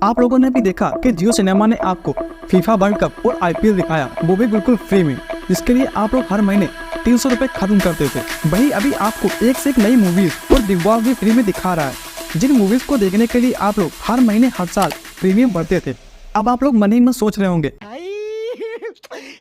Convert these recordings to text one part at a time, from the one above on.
आप लोगों ने भी देखा कि जियो सिनेमा ने आपको फीफा वर्ल्ड कप और आईपीएल दिखाया, वो भी बिल्कुल फ्री में, जिसके लिए आप लोग हर महीने 300 रुपए खत्म करते थे। वही अभी आपको एक से एक नई मूवीज और बिग बॉस भी फ्री में दिखा रहा है, जिन मूवीज को देखने के लिए आप लोग हर महीने हर साल प्रीमियम भरते थे। अब आप लोग मन ही में सोच रहे होंगे,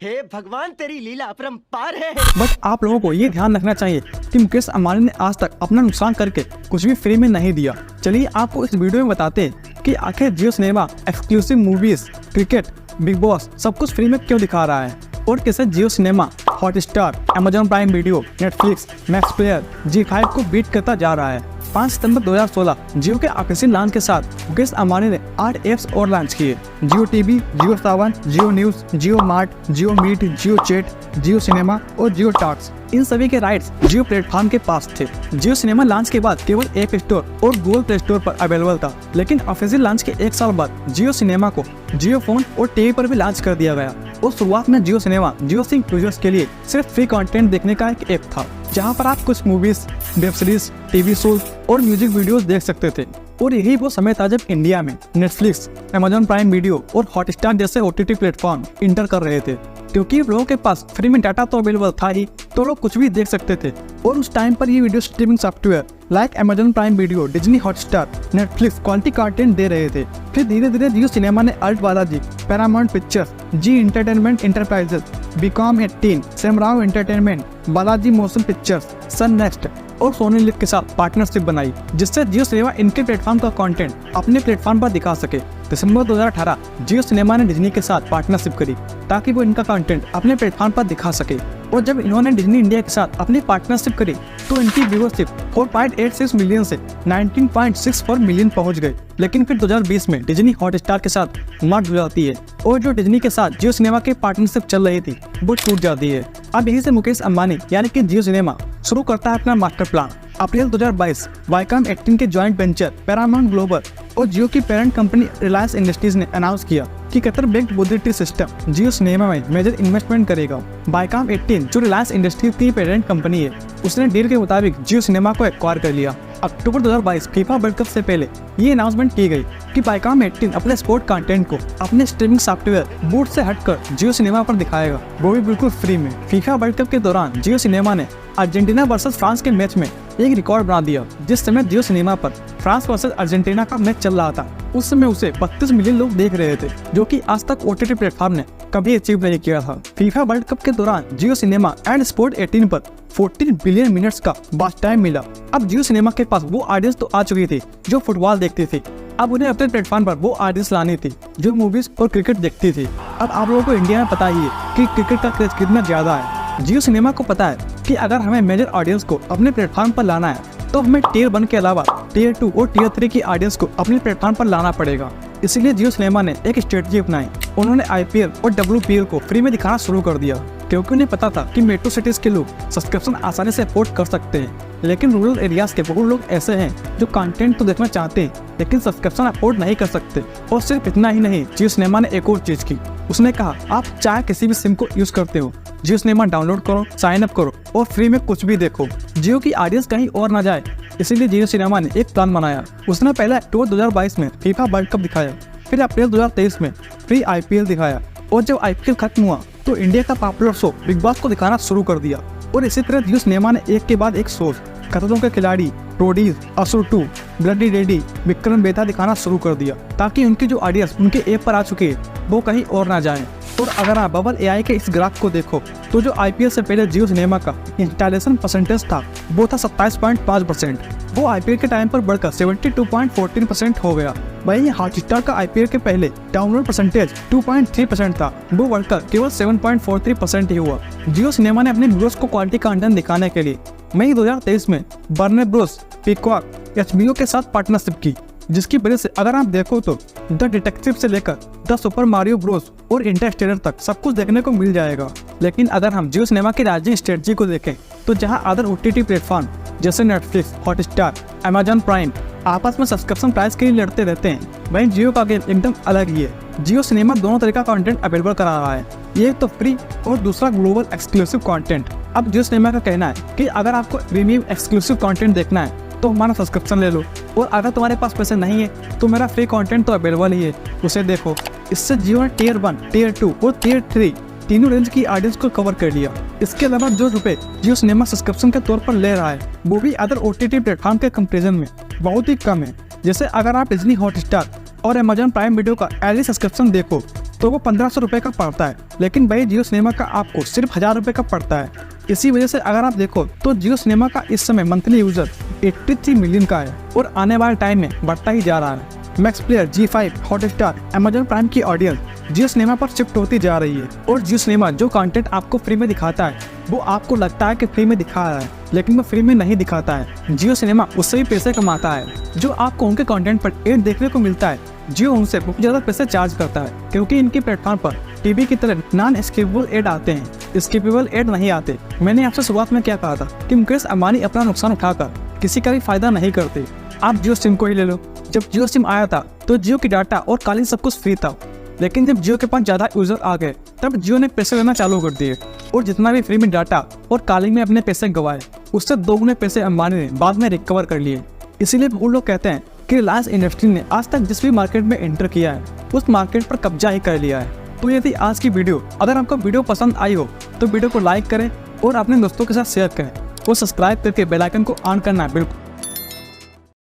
हे भगवान तेरी लीला अपरंपार है। बट आप लोगों को ये ध्यान रखना चाहिए कि मुकेश अंबानी ने आज तक अपना नुकसान करके कुछ भी फ्री में नहीं दिया। चलिए आपको इस वीडियो में बताते हैं कि आखिर Jio cinema exclusive movies, cricket, Bigg Boss सब कुछ फ्री में क्यों दिखा रहा है और कैसे Jio cinema, Hotstar, Amazon prime video, Netflix, max player, Zee5 को बीट करता जा रहा है। 5 सितंबर 2016 जियो के ऑफिशियल लॉन्च के साथ मुकेश अंबानी ने 8 एप्स और लॉन्च किए। जियो टीवी, जियो सावन, जियो न्यूज, जियो मार्ट, जियो मीट, जियो चैट, जियो सिनेमा और जियो टॉक्स। इन सभी के राइट्स जियो प्लेटफॉर्म के पास थे। जियो सिनेमा लॉन्च के बाद केवल ऐप स्टोर और गूगल प्ले स्टोर पर अवेलेबल था, लेकिन ऑफिशियल लॉन्च के 1 साल बाद जियो सिनेमा को जियो फोन और टीवी पर भी लॉन्च कर दिया गया। और शुरुआत में जियो सिनेमा जियो सिम यूजर्स के लिए सिर्फ फ्री कंटेंट देखने का एक ऐप था, जहां पर आप कुछ movies, web series, TV shows और म्यूजिक वीडियोस देख सकते थे। और यही वो समय था जब इंडिया में नेटफ्लिक्स, अमेजॉन प्राइम वीडियो और हॉटस्टार जैसे ओटीटी प्लेटफॉर्म इंटर कर रहे थे। क्योंकि लोगों के पास फ्री में डाटा तो अवेलेबल था ही, तो लोग कुछ भी देख सकते थे। और उस टाइम पर ये video streaming software like Amazon prime video, Disney Hotstar, Netflix quality content दे रहे थे। फिर धीरे धीरे जियो सिनेमा ने alt Balaji, Paramount pictures, Zee entertainment enterprises, Viacom 18, Shemaroo entertainment, Balaji motion pictures, Sun next और सोनी लिव के साथ पार्टनरशिप बनाई, जिससे जियो सिनेमा इनके प्लेटफॉर्म का कंटेंट अपने प्लेटफॉर्म पर दिखा सके। दिसंबर 2018 जियो सिनेमा ने डिज्नी के साथ पार्टनरशिप करी ताकि वो इनका कंटेंट अपने प्लेटफॉर्म पर दिखा सके। और जब इन्होंने डिज्नी इंडिया के साथ अपनी पार्टनरशिप करी तो इनकी व्यूअरशिप 4.86 मिलियन से 19.64 मिलियन पहुंच गए। लेकिन फिर 2020 में डिज्नी हॉटस्टार के साथ मर्ज हो जाती है और जो डिज्नी के साथ जियो सिनेमा की पार्टनरशिप चल रही थी वो टूट जाती है। अब यहीं से मुकेश अंबानी यानी कि जियो सिनेमा शुरू करता है अपना मास्टर प्लान। अप्रैल 2022 वाईकॉम 18 के ज्वाइंट वेंचर पैरामाउंट ग्लोबल और जियो की पेरेंट कंपनी रिलायंस इंडस्ट्रीज ने अनाउंस किया कि कतर बेस्ड मोबिलिटी सिस्टम जियो सिनेमा में मेजर इन्वेस्टमेंट करेगा। वाईकॉम 18 जो रिलायंस इंडस्ट्रीज की पेरेंट कंपनी है, उसने डील के मुताबिक जियो सिनेमा को एक्वायर कर लिया। अक्टूबर 2022 फीफा वर्ल्ड कप से पहले ये अनाउंसमेंट की गई कि वाईकॉम 18 अपने स्पोर्ट कंटेंट को अपने स्ट्रीमिंग सॉफ्टवेयर बूट से हटकर जियो सिनेमा पर दिखाएगा, वो भी बिल्कुल फ्री में। फीफा वर्ल्ड कप के दौरान जियो सिनेमा ने अर्जेंटीना वर्सेस फ्रांस के मैच में एक रिकॉर्ड बना दिया। जिस समय जियो सिनेमा पर फ्रांस वर्सेस अर्जेंटीना का मैच चल रहा था, उस समय उसे 32 मिलियन लोग देख रहे थे, जो कि आज तक ओटीटी प्लेटफॉर्म ने कभी अचीव नहीं किया था। फीफा वर्ल्ड कप के दौरान जियो सिनेमा एंड स्पोर्ट 18 पर 14 बिलियन मिनट्स का वॉच टाइम मिला। अब जियो सिनेमा के पास वो ऑडियंस तो आ चुकी थी जो फुटबॉल देखती थी, अब उन्हें अपने प्लेटफॉर्म पर वो ऑडियंस लानी थी जो मूवीज और क्रिकेट देखती थी। अब आप लोगों को इंडिया में पता ही है कि क्रिकेट का क्रेज कितना ज्यादा है। जियो सिनेमा को पता है कि अगर हमें मेजर ऑडियंस को अपने प्लेटफॉर्म पर लाना है तो हमें टियर 1 के अलावा टियर 2 और टियर 3 की ऑडियंस को अपने प्लेटफॉर्म पर लाना पड़ेगा। इसीलिए जियो सिनेमा ने एक स्ट्रेटजी अपनाई। उन्होंने आईपीएल और डब्ल्यूपीएल को फ्री में दिखाना शुरू कर दिया, क्योंकि उन्हें पता था कि मेट्रो सिटीज के लोग सब्सक्रिप्शन आसानी से अफोर्ड कर सकते हैं। लेकिन रूरल एरियाज के बहुत लोग ऐसे हैं जो कंटेंट तो देखना चाहते हैं लेकिन सब्सक्रिप्शन अफोर्ड नहीं कर सकते। और सिर्फ इतना ही नहीं, जियो सिनेमा ने एक और चीज की। उसने कहा आप चाहे किसी भी सिम को यूज करते हो, जियो सिनेमा डाउनलोड करो, साइन अप करो और फ्री में कुछ भी देखो। जियो की ऑडियंस कहीं और ना जाए, इसीलिए जियो सिनेमा ने एक प्लान बनाया। उसने पहले अक्टूबर 2022 में फीफा वर्ल्ड कप दिखाया, फिर अप्रैल 2023 में फ्री आईपीएल दिखाया और जब आईपीएल खत्म हुआ तो इंडिया का पॉपुलर शो बिग बॉस को दिखाना शुरू कर दिया। और इसी तरह जियो सिनेमा ने एक के बाद एक शो खतरों के खिलाड़ी, रोडीज, असुर 2, ब्लडी रेडी, विक्रम बेता दिखाना शुरू कर दिया, ताकि उनकी जो ऑडियंस उनके ऐप पर आ चुकी है वो कहीं और ना जाए। और अगर आप बबल एआई के इस ग्राफ को देखो तो जो आईपीएल से पहले जियो सिनेमा का इंस्टॉलेशन परसेंटेज था वो था 27.5%, वो आईपीएल के टाइम पर बढ़कर 72.14% हो गया। वहीं हॉटस्टार का आईपीएल के पहले डाउनलोड परसेंटेज 2.3% था, वो बढ़कर केवल 7.43% ही हुआ। जियो सिनेमा ने अपने व्यूअर्स को क्वालिटी कंटेंट दिखाने के लिए मई 2023 में वार्नर ब्रोस, पीकॉक, एचबीओ के साथ पार्टनरशिप की, जिसकी वजह से अगर आप देखो तो द डिटेक्टिव से लेकर द सुपर मारियो ब्रोस और इंटरस्टेलर तक सब कुछ देखने को मिल जाएगा। लेकिन अगर हम जियो सिनेमा की राज्य स्ट्रेटजी को देखें तो जहां अदर ओटीटी प्लेटफॉर्म जैसे नेटफ्लिक्स, हॉटस्टार, अमेजॉन प्राइम आपस में सब्सक्रिप्शन प्राइस के लिए लड़ते रहते हैं, वहीं जियो का गेम एकदम अलग ही है। जियो सिनेमा दोनों तरह का कंटेंट अवेलेबल करा रहा है, एक तो फ्री और दूसरा ग्लोबल एक्सक्लूसिव कंटेंट। अब जियो सिनेमा का कहना है कि अगर आपको प्रीमियम एक्सक्लूसिव कंटेंट देखना है तो हमारा सब्सक्रिप्शन ले लो। और अगर तुम्हारे पास पैसे नहीं है तो मेरा फ्री कंटेंट तो अवेलेबल ही है, उसे देखो। इससे जियो ने टियर 1, टियर 2 और टियर 3 तीनों रेंज की ऑडियंस को कवर कर लिया। इसके अलावा जो रुपए जियो सिनेमा सब्सक्रिप्शन के तौर पर ले रहा है वो भी अदर OTT प्लेटफॉर्म के कंपेरिजन में बहुत ही कम है। जैसे अगर आप डिज्नी हॉटस्टार और अमेजॉन प्राइम वीडियो का एयरली सब्सक्रिप्शन देखो तो वो 1500 रुपये का पड़ता है, लेकिन वही जियो सिनेमा का आपको सिर्फ 1000 रुपये का पड़ता है। इसी वजह से अगर आप देखो तो जियो सिनेमा का इस समय मंथली यूजर 83 मिलियन का है और आने वाले टाइम में बढ़ता ही जा रहा है। Max player, G5, Hotstar, Amazon prime की ऑडियंस जियो सिनेमा पर शिफ्ट होती जा रही है। और जियो सिनेमा जो कंटेंट आपको फ्री में दिखाता है वो आपको लगता है कि फ्री में दिखा रहा है, लेकिन वो फ्री में नहीं दिखाता है। जियो सिनेमा उससे भी पैसे कमाता है। जो आपको उनके कंटेंट पर एड देखने को मिलता है, जियो उनसे बहुत ज़्यादा पैसे चार्ज करता है, क्योंकि इनकी प्लेटफॉर्म पर टीवी की तरह नॉन स्किपेबल एड आते हैं, स्किपेबल एड नहीं आते। मैंने आपसे शुरुआत में क्या कहा था कि मुकेश अंबानी अपना नुकसान उठाकर किसी का भी फायदा नहीं करते। आप जियो सिम को ही ले लो। जब जियो सिम आया था तो जियो की डाटा और कॉलिंग सब कुछ फ्री था, लेकिन जब जियो के पास ज़्यादा यूजर आ गए तब जियो ने पैसे लेना चालू कर दिए और जितना भी फ्री में डाटा और कॉलिंग में अपने पैसे गंवाए उससे 2 गुने पैसे अंबानी ने बाद में रिकवर कर लिए। इसीलिए वो लोग कहते हैं कि रिलायंस इंडस्ट्री ने आज तक जिस भी मार्केट में एंटर किया है उस मार्केट पर कब्जा ही कर लिया है। तो ये थी आज की वीडियो। अगर आपको वीडियो पसंद आई हो तो वीडियो को लाइक करें और अपने दोस्तों के साथ शेयर करें और सब्सक्राइब करके बेल आइकन को ऑन करना है बिल्कुल।